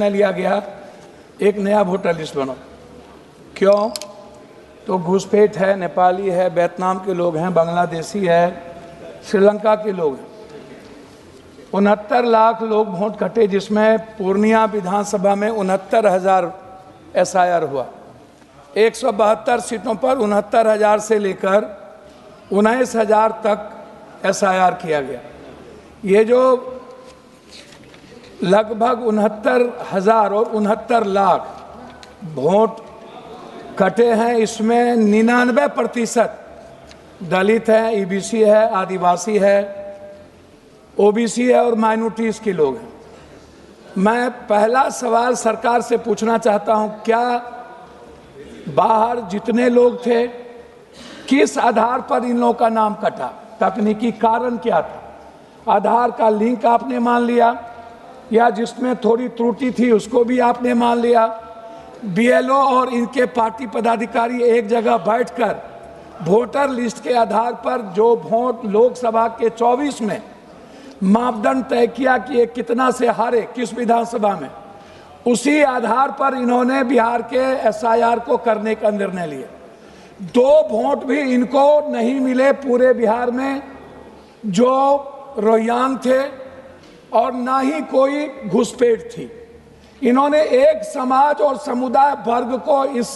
निर्णय लिया गया एक नया वोटर लिस्ट बनो। क्यों? तो घुसपैठ है, नेपाली है, वियतनाम के लोग हैं, बांग्लादेशी है, श्रीलंका के लोग हैं। 69 लाख लोग वोट कटे, जिसमें पूर्णिया विधानसभा में 69,000 SIR हुआ। 172 सीटों पर 69,000 से लेकर 19,000 तक SIR किया गया। ये जो लगभग 69,000 और 69 लाख वोट कटे हैं, इसमें 99% दलित है, EBC है, आदिवासी है, OBC है और माइनॉरिटीज के लोग हैं। मैं पहला सवाल सरकार से पूछना चाहता हूं, क्या बाहर जितने लोग थे किस आधार पर इन लोगों का नाम कटा? तकनीकी कारण क्या था? आधार का लिंक आपने मान लिया या जिसमें थोड़ी त्रुटि थी उसको भी आपने मान लिया? BLO और इनके पार्टी पदाधिकारी एक जगह बैठकर वोटर लिस्ट के आधार पर जो वोट लोकसभा के 24 में मापदंड तय किया कि ये कितना से हारे किस विधानसभा में, उसी आधार पर इन्होंने बिहार के SIR को करने का निर्णय लिया। 2 वोट भी इनको नहीं मिले पूरे बिहार में जो रोहिंग्या थे, और ना ही कोई घुसपैठ थी। इन्होंने एक समाज और समुदाय वर्ग को इस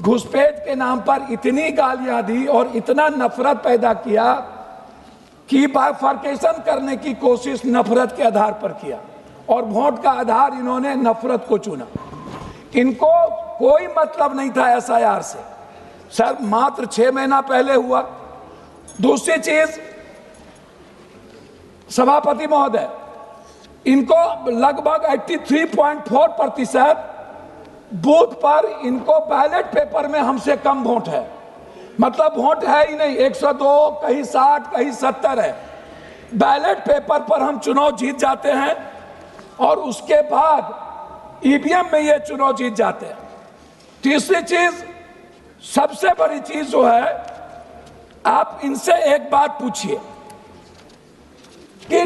घुसपैठ के नाम पर इतनी गालियां दी और इतना नफरत पैदा किया कि बाइफर्केशन करने की कोशिश नफरत के आधार पर किया, और वोट का आधार इन्होंने नफरत को चुना। इनको कोई मतलब नहीं था SIR से। सर, मात्र 6 महीना पहले हुआ। दूसरी चीज, सभापति महोदय, इनको लगभग 83.4% बूथ पर इनको बैलेट पेपर में हमसे कम वोट है। मतलब वोट है ही नहीं, 102, कहीं 60, कहीं 70 है। बैलेट पेपर पर हम चुनाव जीत जाते हैं और उसके बाद EVM में ये चुनाव जीत जाते हैं। तीसरी चीज, सबसे बड़ी चीज जो है, आप इनसे एक बात पूछिए कि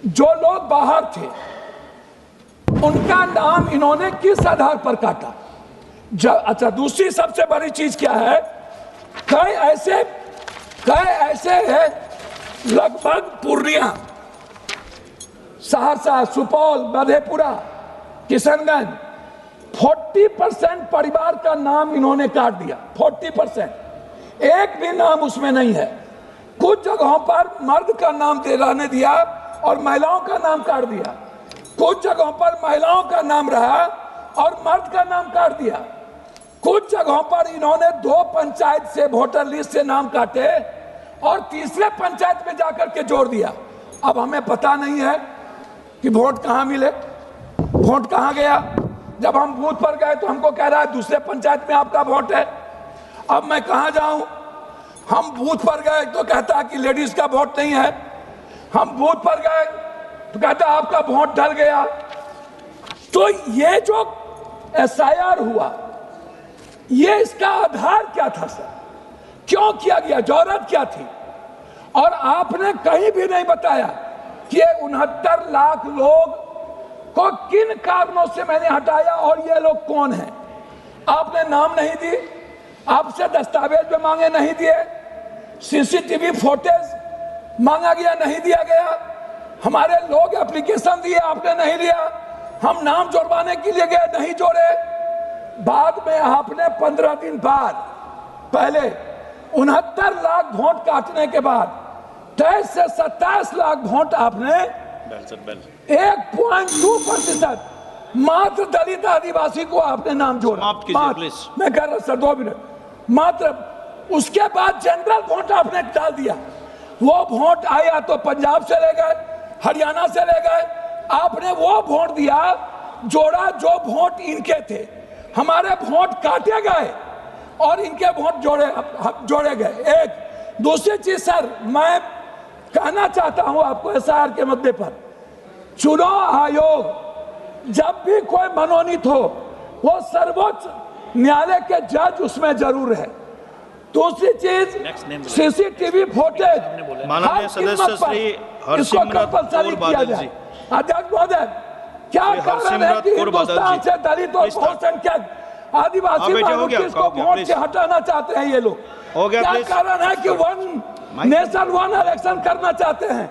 जो लोग बाहर थे उनका नाम इन्होंने किस आधार पर काटा? अच्छा, दूसरी सबसे बड़ी चीज क्या है, कई ऐसे हैं, लगभग पूर्णिया, सहरसा, सुपौल, मधेपुरा, किशनगंज, 40% परिवार का नाम इन्होंने काट दिया। 40%, एक भी नाम उसमें नहीं है। कुछ जगहों पर मर्द का नाम रहने दिया और महिलाओं का नाम काट दिया। कुछ जगहों पर महिलाओं का नाम रहा और मर्द का नाम काट दिया। कुछ जगहों पर इन्होंने 2 पंचायत से वोटर लिस्ट से नाम काटे और तीसरे पंचायत में जाकर के जोड़ दिया। अब हमें पता नहीं है कि वोट कहां मिले, वोट कहां गया। जब हम बूथ पर गए तो हमको कह रहा है दूसरे पंचायत में आपका वोट है। अब मैं कहां जाऊं? हम बूथ पर गए तो कहता है कि लेडीज का वोट नहीं है। हम बूथ पर गए तो कहता आपका वोट डल गया। तो ये जो SIR हुआ, ये इसका आधार क्या था सर? क्यों किया गया? जरूरत क्या थी? और आपने कहीं भी नहीं बताया कि ये 69 लाख लोग को किन कारणों से मैंने हटाया और ये लोग कौन हैं। आपने नाम नहीं दी, आपसे दस्तावेज में मांगे नहीं दिए, CCTV फुटेज मांगा गया नहीं दिया गया, हमारे लोग एप्लीकेशन दिए आपने नहीं लिया, हम नाम जोड़वाने के लिए गए नहीं जोड़े। बाद में आपने 15 दिन बाद, पहले 69 लाख वोट काटने के बाद 23 से 27 लाख वोट आपने 1.2% मात्र दलित आदिवासी को आपने नाम जोड़ा। मैं कह रहा सर 2 मिनट मात्र। उसके बाद जनरल वोट आपने डाल दिया। वो वोट आया तो पंजाब से ले गए, हरियाणा से ले गए। आपने वो वोट दिया जोड़ा जो वोट इनके थे। हमारे वोट काटे गए और इनके वोट जोड़े गए। एक दूसरी चीज सर, मैं कहना चाहता हूं आपको SIR के मुद्दे पर, चुनाव आयोग जब भी कोई मनोनीत हो वो सर्वोच्च न्यायालय के जज उसमें जरूर है। दूसरी चीज, CCTV फुटेज माननीय सदस्य श्री हरसिमरत कौर बादल जी। अध्यक्ष महोदय, क्या कारण है कि हिंदुस्तान से दलित और बहुसंख्यक आदिवासी माइनॉरिटीज को वोट से हटाना चाहते हैं ये लोग? क्या कारण है कि वन नेशन वन इलेक्शन करना चाहते हैं?